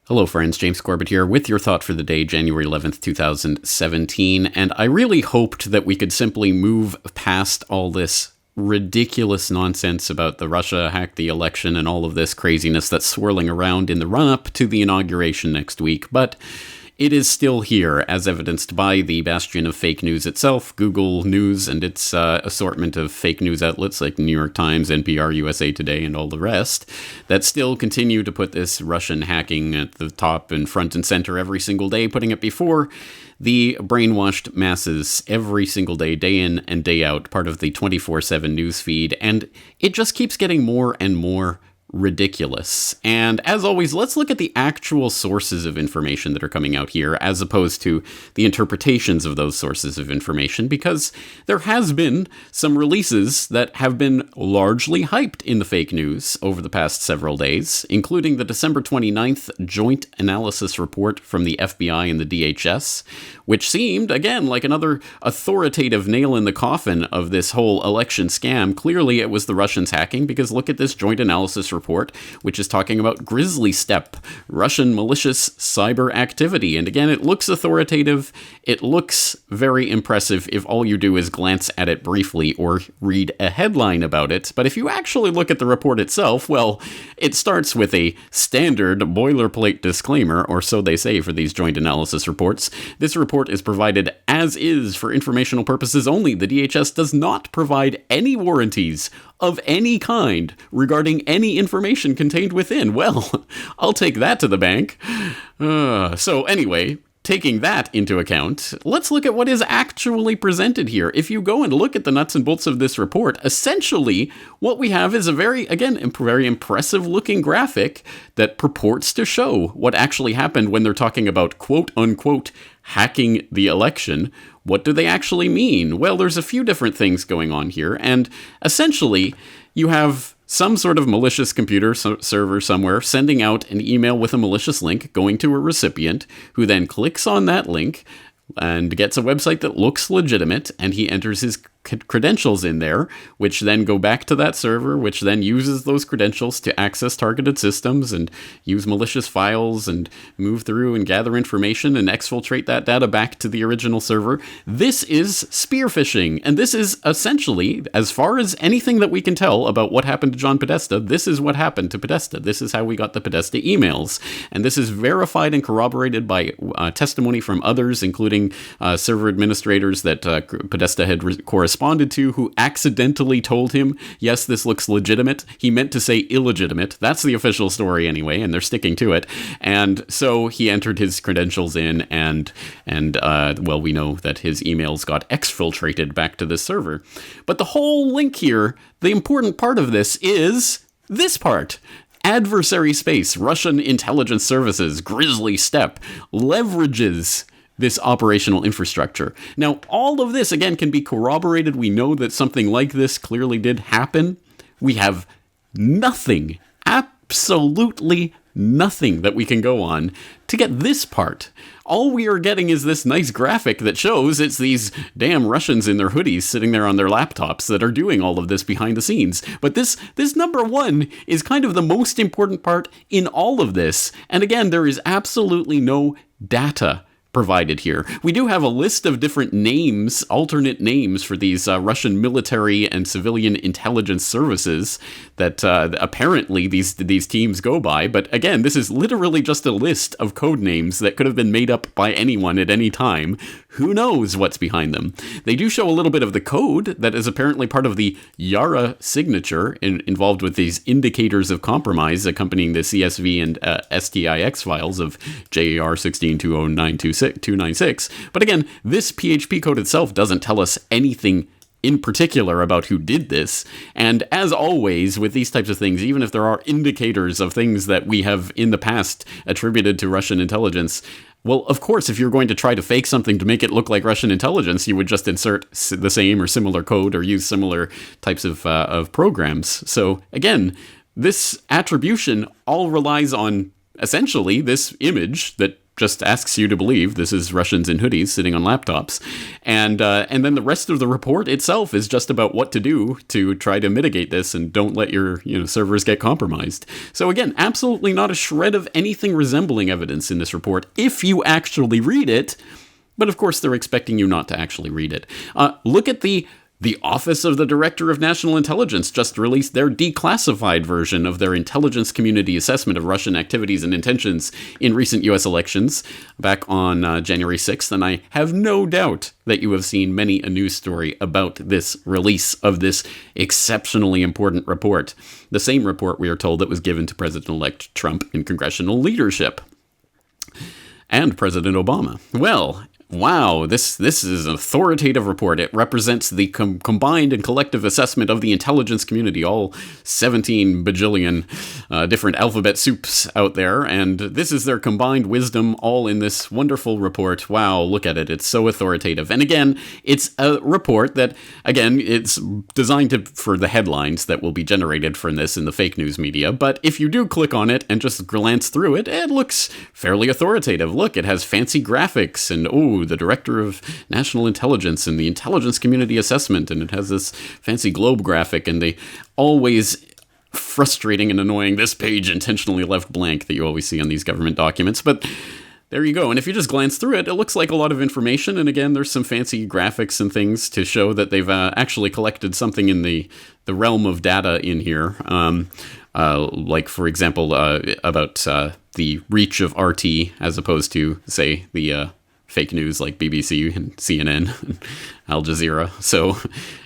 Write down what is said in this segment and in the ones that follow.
Hello friends, James Corbett here with your thought for the day, January 11th, 2017, and I really hoped that we could simply move past all this ridiculous nonsense about the Russia hacked the election and all of this craziness that's swirling around in the run-up to the inauguration next week, but it is still here, as evidenced by the bastion of fake news itself, Google News and its assortment of fake news outlets like New York Times, NPR, USA Today, and all the rest, that still continue to put this Russian hacking at the top and front and center every single day, putting it before the brainwashed masses every single day, day in and day out, part of the 24/7 news feed, and it just keeps getting more and more ridiculous. And as always, let's look at the actual sources of information that are coming out here, as opposed to the interpretations of those sources of information, because there has been some releases that have been largely hyped in the fake news over the past several days, including the December 29th joint analysis report from the FBI and the DHS, which seemed, again, like another authoritative nail in the coffin of this whole election scam. Clearly, it was the Russians hacking, because look at this joint analysis report, which is talking about Grizzly Step, Russian malicious cyber activity. And again, it looks authoritative. It looks very impressive if all you do is glance at it briefly or read a headline about it. But if you actually look at the report itself, well, it starts with a standard boilerplate disclaimer, or so they say for these joint analysis reports. This report is provided as is for informational purposes only. The DHS does not provide any warranties of any kind regarding any information contained within. Well, I'll take that to the bank. So anyway, taking that into account, let's look at what is actually presented here. If you go and look at the nuts and bolts of this report, essentially what we have is a very impressive looking graphic that purports to show what actually happened when they're talking about quote unquote hacking the election. What do they actually mean? Well, there's a few different things going on here, and essentially you have some sort of malicious computer server somewhere sending out an email with a malicious link going to a recipient who then clicks on that link and gets a website that looks legitimate, and he enters his credentials in there, which then go back to that server, which then uses those credentials to access targeted systems and use malicious files and move through and gather information and exfiltrate that data back to the original server. This is spear phishing, and this is essentially, as far as anything that we can tell about what happened to John Podesta, this is what happened to Podesta. This is how we got the Podesta emails, and this is verified and corroborated by testimony from others, including server administrators that Podesta had corresponded to, who accidentally told him, yes, this looks legitimate. He meant to say illegitimate. That's the official story anyway, and they're sticking to it. And so he entered his credentials in, and well, we know that his emails got exfiltrated back to this server. But the whole link here, the important part of this is this part. Adversary space, Russian intelligence services, Grizzly Step, leverages this operational infrastructure. Now, all of this, again, can be corroborated. We know that something like this clearly did happen. We have nothing, absolutely nothing that we can go on to get this part. All we are getting is this nice graphic that shows it's these damn Russians in their hoodies sitting there on their laptops that are doing all of this behind the scenes. But this number one is kind of the most important part in all of this. And again, there is absolutely no data provided here. We do have a list of different names, alternate names for these Russian military and civilian intelligence services that apparently these teams go by. But again, this is literally just a list of code names that could have been made up by anyone at any time. Who knows what's behind them? They do show a little bit of the code that is apparently part of the Yara signature involved with these indicators of compromise accompanying the CSV and STIX files of JAR 16209296. But again, this PHP code itself doesn't tell us anything in particular about who did this. And as always with these types of things, even if there are indicators of things that we have in the past attributed to Russian intelligence, well, of course, if you're going to try to fake something to make it look like Russian intelligence, you would just insert the same or similar code or use similar types of programs. So again, this attribution all relies on essentially this image that just asks you to believe this is Russians in hoodies sitting on laptops. And then the rest of the report itself is just about what to do to try to mitigate this and don't let your servers get compromised. So again, absolutely not a shred of anything resembling evidence in this report if you actually read it. But of course, they're expecting you not to actually read it. Look at the Office of the Director of National Intelligence just released their declassified version of their intelligence community assessment of Russian activities and intentions in recent U.S. elections back on January 6th, and I have no doubt that you have seen many a news story about this release of this exceptionally important report. The same report, we are told, that was given to President-elect Trump in congressional leadership. And President Obama. Well, wow, this is an authoritative report. It represents the combined and collective assessment of the intelligence community, all 17 bajillion different alphabet soups out there, and this is their combined wisdom all in this wonderful report. Wow, look at it. It's so authoritative. And again, it's a report that, again, it's designed for the headlines that will be generated from this in the fake news media, but if you do click on it and just glance through it, it looks fairly authoritative. Look, it has fancy graphics and, the Director of National Intelligence and the Intelligence Community Assessment, and it has this fancy globe graphic and the always frustrating and annoying "this page intentionally left blank" that you always see on these government documents. But there you go. And if you just glance through it, it looks like a lot of information. And again, there's some fancy graphics and things to show that they've actually collected something in the realm of data in here. Like, for example, about the reach of RT as opposed to, say, the fake news like BBC and CNN and Al Jazeera. So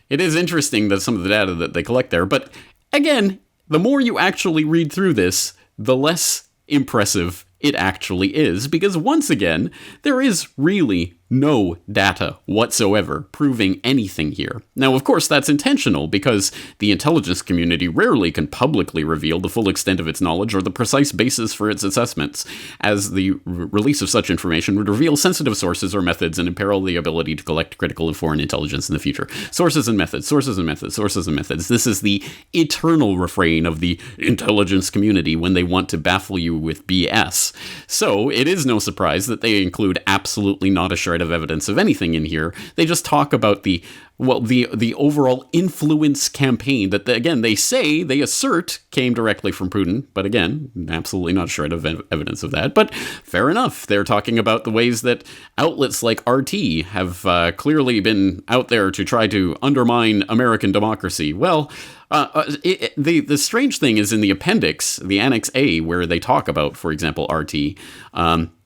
it is interesting that some of the data that they collect there. But again, the more you actually read through this, the less impressive it actually is, because once again, there is really no data whatsoever proving anything here. Now, of course, that's intentional because the intelligence community rarely can publicly reveal the full extent of its knowledge or the precise basis for its assessments, as the release of such information would reveal sensitive sources or methods and imperil the ability to collect critical and foreign intelligence in the future. Sources and methods, sources and methods, sources and methods. This is the eternal refrain of the intelligence community when they want to baffle you with BS. So it is no surprise that they include absolutely not a shred of evidence of anything in here. They just talk about the overall influence campaign that, again, they assert came directly from Putin, but again, absolutely not a shred of evidence of that. But fair enough. They're talking about the ways that outlets like RT have clearly been out there to try to undermine American democracy. Well, the strange thing is in the appendix, the Annex A, where they talk about, for example, RT,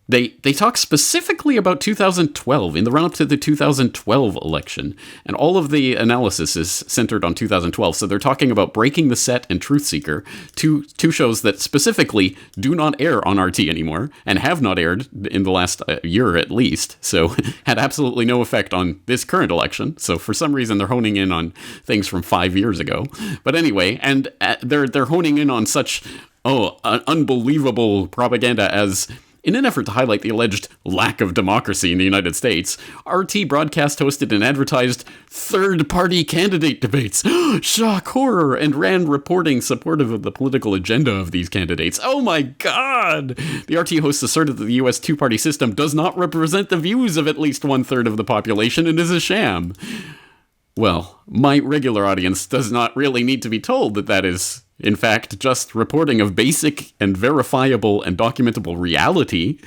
they talk specifically about 2012, in the run-up to the 2012 election, and all of the analysis is centered on 2012. So they're talking about Breaking the Set and Truth Seeker, two shows that specifically do not air on RT anymore, and have not aired in the last year at least, so had absolutely no effect on this current election. So for some reason, they're honing in on things from 5 years ago. But anyway, and they're honing in on such unbelievable propaganda as, in an effort to highlight the alleged lack of democracy in the United States, RT broadcast hosted and advertised third-party candidate debates. Shock, horror, and ran reporting supportive of the political agenda of these candidates. Oh my God! The RT hosts asserted that the U.S. two-party system does not represent the views of at least one-third of the population and is a sham. Well, my regular audience does not really need to be told that that is, in fact, just reporting of basic and verifiable and documentable reality.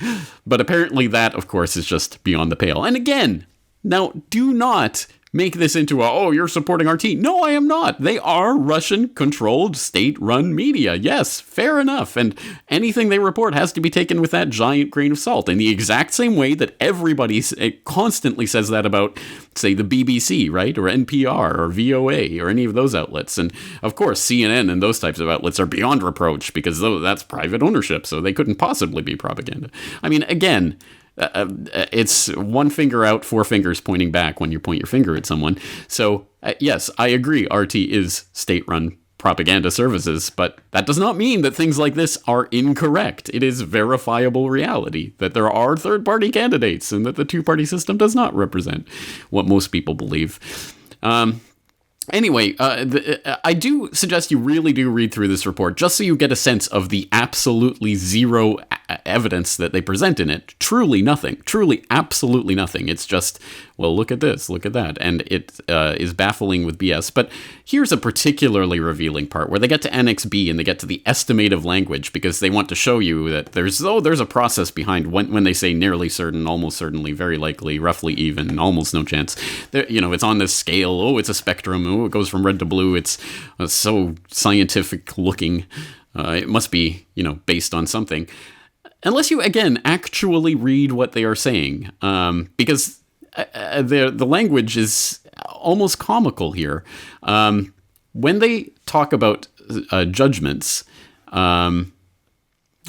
But apparently that, of course, is just beyond the pale. And again, now do not make this into you're supporting RT. No, I am not. They are Russian-controlled, state-run media. Yes, fair enough. And anything they report has to be taken with that giant grain of salt, in the exact same way that everybody constantly says that about, say, the BBC, right? Or NPR or VOA or any of those outlets. And, of course, CNN and those types of outlets are beyond reproach because that's private ownership, so they couldn't possibly be propaganda. I mean, again, it's one finger out, four fingers pointing back when you point your finger at someone. So, yes, I agree, RT is state-run propaganda services, but that does not mean that things like this are incorrect. It is verifiable reality that there are third-party candidates and that the two-party system does not represent what most people believe. Anyway, I do suggest you really do read through this report just so you get a sense of the absolutely zero evidence that they present in it, truly nothing, truly absolutely nothing. It's just, well, look at this, look at that. And it is baffling with BS. But here's a particularly revealing part where they get to Annex B and they get to the estimative language because they want to show you that there's a process behind when they say nearly certain, almost certainly, very likely, roughly even, almost no chance. It's on this scale. Oh, it's a spectrum. Oh, it goes from red to blue. It's so scientific looking. It must be, based on something. Unless you, again, actually read what they are saying. Because the language is almost comical here. When they talk about judgments,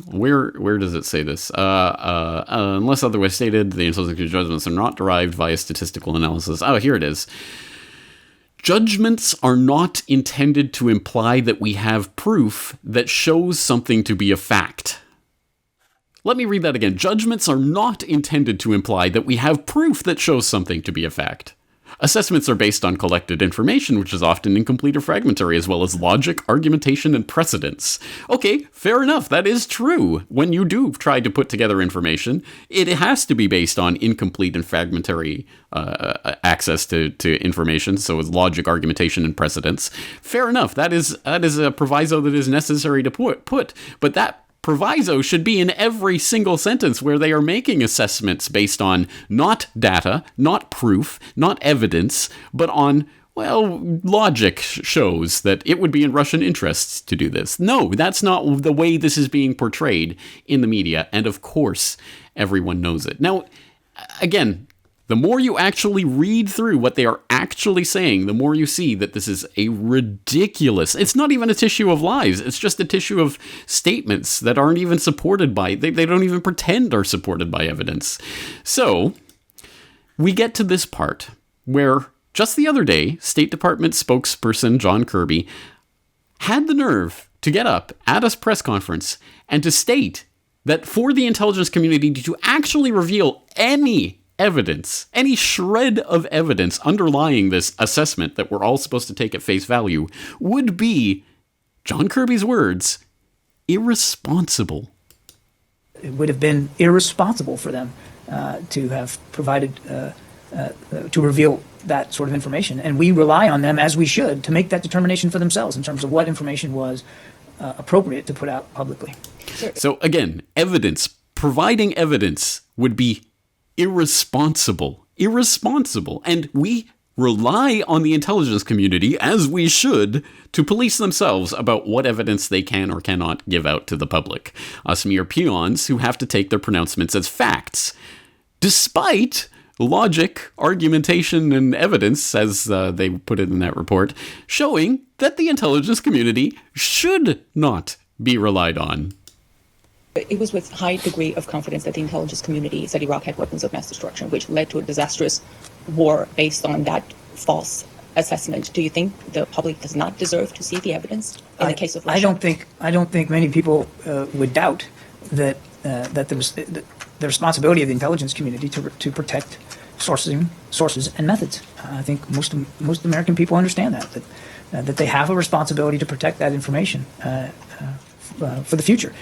where does it say this? Unless otherwise stated, the intelligence judgments are not derived via statistical analysis. Oh, here it is. Judgments are not intended to imply that we have proof that shows something to be a fact. Let me read that again. Judgments are not intended to imply that we have proof that shows something to be a fact. Assessments are based on collected information, which is often incomplete or fragmentary, as well as logic, argumentation, and precedence. Okay, fair enough. That is true. When you do try to put together information, it has to be based on incomplete and fragmentary access to information, so it's logic, argumentation, and precedence. Fair enough. That is a proviso that is necessary to put. But that proviso should be in every single sentence where they are making assessments based on not data, not proof, not evidence, but on, logic shows that it would be in Russian interests to do this. No, that's not the way this is being portrayed in the media, and of course, everyone knows it. Now, again, the more you actually read through what they are actually saying, the more you see that this is a ridiculous... It's not even a tissue of lies. It's just a tissue of statements that aren't even supported by... They don't even pretend are supported by evidence. So, we get to this part where just the other day, State Department spokesperson John Kirby had the nerve to get up at a press conference and to state that for the intelligence community to actually reveal any evidence, any shred of evidence underlying this assessment that we're all supposed to take at face value would be, John Kirby's words, irresponsible. It would have been irresponsible for them to have provided, to reveal that sort of information. And we rely on them, as we should, to make that determination for themselves in terms of what information was appropriate to put out publicly. So again, providing evidence would be irresponsible, and we rely on the intelligence community, as we should, to police themselves about what evidence they can or cannot give out to the public. Us mere peons who have to take their pronouncements as facts, despite logic, argumentation, and evidence, as they put it in that report, showing that the intelligence community should not be relied on. It was with high degree of confidence that the intelligence community said Iraq had weapons of mass destruction, which led to a disastrous war based on that false assessment. Do you think the public does not deserve to see the evidence in the case of Russia? I don't think many people would doubt that the responsibility of the intelligence community to protect sources and methods. I think most American people understand that they have a responsibility to protect that information for the future.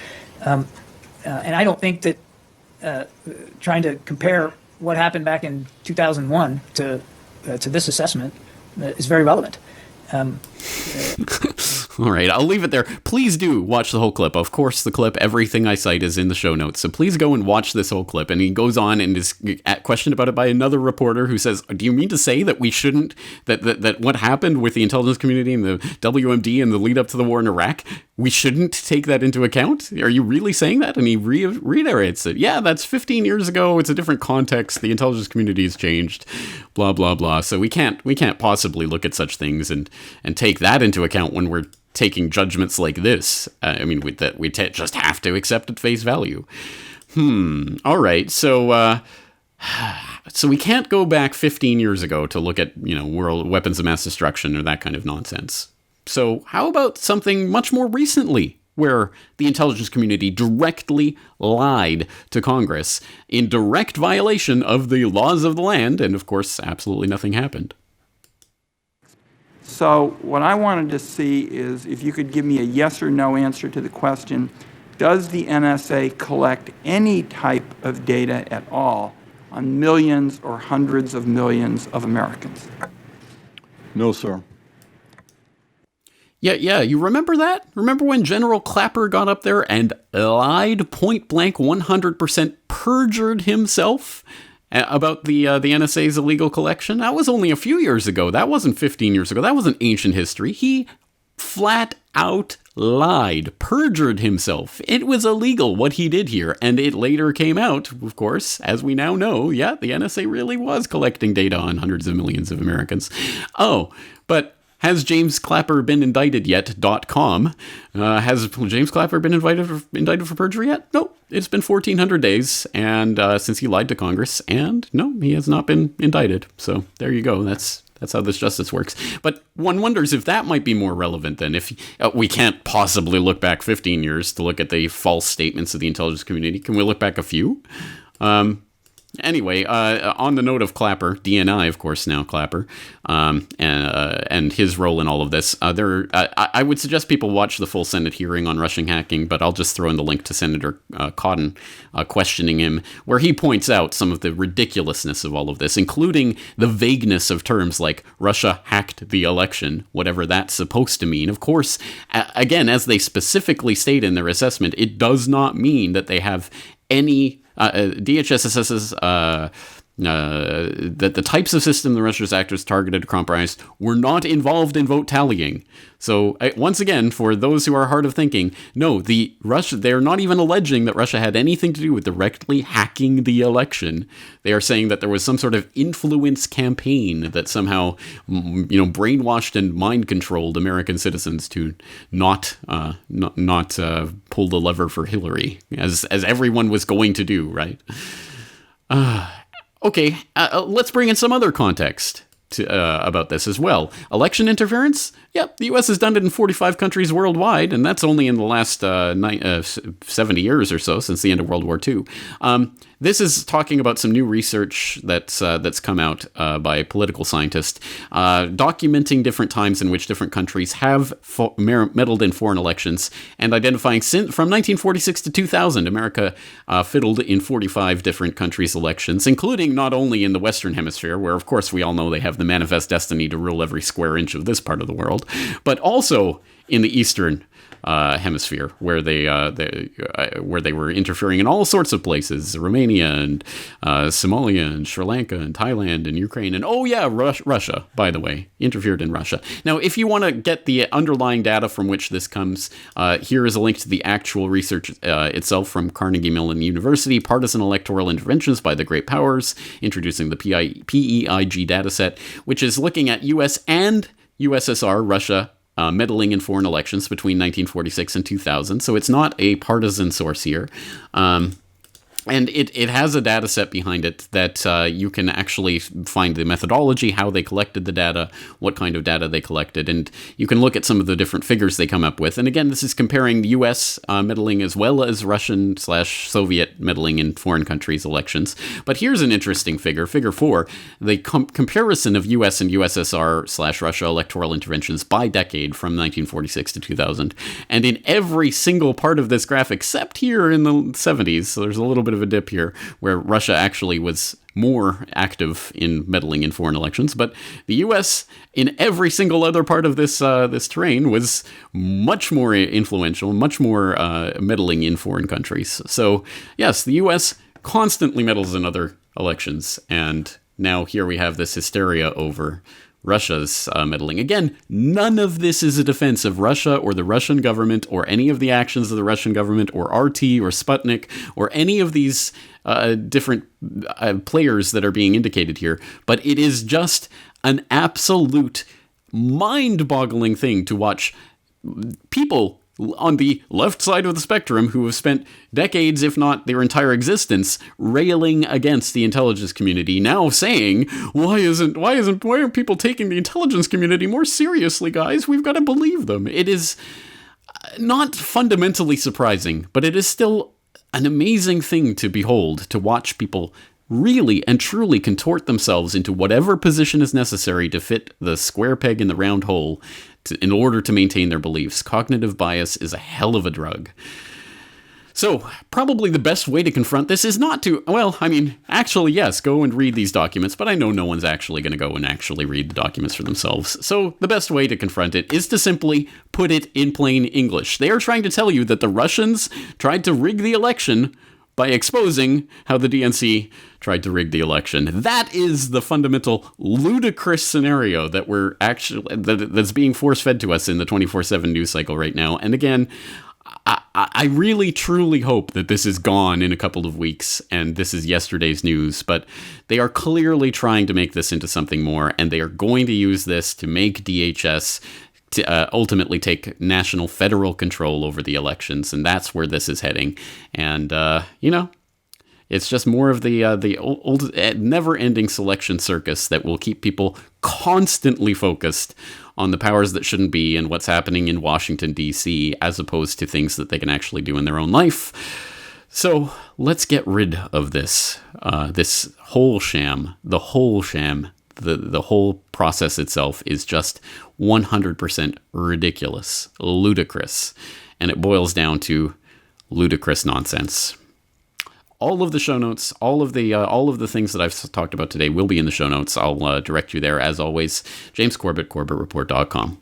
And I don't think that trying to compare what happened back in 2001 to this assessment is very relevant. All right, I'll leave it there. Please do watch the whole clip. Of course, the clip, everything I cite is in the show notes. So please go and watch this whole clip. And he goes on and is questioned about it by another reporter who says, do you mean to say that we shouldn't, that what happened with the intelligence community and the WMD and the lead up to the war in Iraq, we shouldn't take that into account? Are you really saying that? And he reiterates it. Yeah, that's 15 years ago. It's a different context. The intelligence community has changed, blah, blah, blah. So we can't possibly look at such things and take that into account when we're taking judgments like this. We just have to accept at face value. All right. So we can't go back 15 years ago to look at, world weapons of mass destruction or that kind of nonsense. So how about something much more recently where the intelligence community directly lied to Congress in direct violation of the laws of the land, and of course, absolutely nothing happened? So what I wanted to see is if you could give me a yes or no answer to the question, does the NSA collect any type of data at all on millions or hundreds of millions of Americans? No, sir. Yeah, you remember that? Remember when General Clapper got up there and lied point blank 100% perjured himself about the NSA's illegal collection? That was only a few years ago. That wasn't 15 years ago. That wasn't ancient history. He flat out lied, perjured himself. It was illegal what he did here, and it later came out, of course, as we now know, yeah, the NSA really was collecting data on hundreds of millions of Americans. Oh, but has James Clapper been indicted yet? .com. Has James Clapper been indicted for perjury yet? No. It's been 1,400 days, and since he lied to Congress, and no, he has not been indicted. So there you go. That's how this justice works. But one wonders if that might be more relevant than if we can't possibly look back 15 years to look at the false statements of the intelligence community. Can we look back a few? Anyway, on the note of Clapper, DNI, of course, now Clapper, and his role in all of this, I would suggest people watch the full Senate hearing on Russian hacking, but I'll just throw in the link to Senator Cotton questioning him, where he points out some of the ridiculousness of all of this, including the vagueness of terms like Russia hacked the election, whatever that's supposed to mean. Of course, again, as they specifically state in their assessment, it does not mean that they have any... DHS assesses that the types of system the Russia's actors targeted or compromised were not involved in vote tallying. So once again, for those who are hard of thinking, no, they're not even alleging that Russia had anything to do with directly hacking the election. They are saying that there was some sort of influence campaign that somehow, brainwashed and mind controlled American citizens to not pull the lever for Hillary, as everyone was going to do, right? Okay, let's bring in some other context about this as well. Election interference? Yep, the U.S. has done it in 45 countries worldwide, and that's only in the last 70 years or so, since the end of World War II. This is talking about some new research that's come out by political scientists, documenting different times in which different countries have meddled in foreign elections, and identifying from 1946 to 2000, America fiddled in 45 different countries' elections, including not only in the Western Hemisphere, where of course we all know they have the manifest destiny to rule every square inch of this part of the world, but also in the Eastern Hemisphere, where they were interfering in all sorts of places, Romania and Somalia and Sri Lanka and Thailand and Ukraine, and Russia, by the way, interfered in Russia. Now, if you want to get the underlying data from which this comes, here is a link to the actual research itself from Carnegie Mellon University, Partisan Electoral Interventions by the Great Powers, introducing the PEIG dataset, which is looking at U.S. and USSR, Russia, meddling in foreign elections between 1946 and 2000. So it's not a partisan source here. And it has a data set behind it that you can actually find the methodology, how they collected the data, what kind of data they collected, and you can look at some of the different figures they come up with. And again, this is comparing the U.S. Meddling as well as Russian/Soviet meddling in foreign countries' elections. But here's an interesting figure, figure 4, the comparison of U.S. and USSR/Russia electoral interventions by decade from 1946 to 2000. And in every single part of this graph, except here in the 70s, so there's a little bit of a dip here where Russia actually was more active in meddling in foreign elections, but the U.S. in every single other part of this terrain was much more influential, much more meddling in foreign countries. So yes, the U.S. constantly meddles in other elections, and now here we have this hysteria over Russia's meddling. Again, none of this is a defense of Russia or the Russian government or any of the actions of the Russian government or RT or Sputnik or any of these different players that are being indicated here. But it is just an absolute mind-boggling thing to watch people on the left side of the spectrum who have spent decades, if not their entire existence, railing against the intelligence community, now saying, why aren't people taking the intelligence community more seriously, guys? We've got to believe them. It is not fundamentally surprising, but it is still an amazing thing to behold, to watch people really and truly contort themselves into whatever position is necessary to fit the square peg in the round hole in order to maintain their beliefs. Cognitive bias is a hell of a drug. So, probably the best way to confront this is not to, well, I mean, actually, yes, go and read these documents, but I know no one's actually going to go and actually read the documents for themselves. So, the best way to confront it is to simply put it in plain English. They are trying to tell you that the Russians tried to rig the election by exposing how the DNC tried to rig the election. That is the fundamental ludicrous scenario that that's being force-fed to us in the 24/7 news cycle right now. And again, I really, truly hope that this is gone in a couple of weeks and this is yesterday's news, but they are clearly trying to make this into something more, and they are going to use this to make DHS to ultimately take national federal control over the elections, and that's where this is heading. And, it's just more of the old never-ending selection circus that will keep people constantly focused on the powers that shouldn't be and what's happening in Washington, D.C., as opposed to things that they can actually do in their own life. So let's get rid of this whole sham. The whole sham. The whole process itself is just 100% ridiculous, ludicrous, and it boils down to ludicrous nonsense. All of the show notes, all of the things that I've talked about today will be in the show notes. I'll direct you there, as always. James Corbett, CorbettReport.com.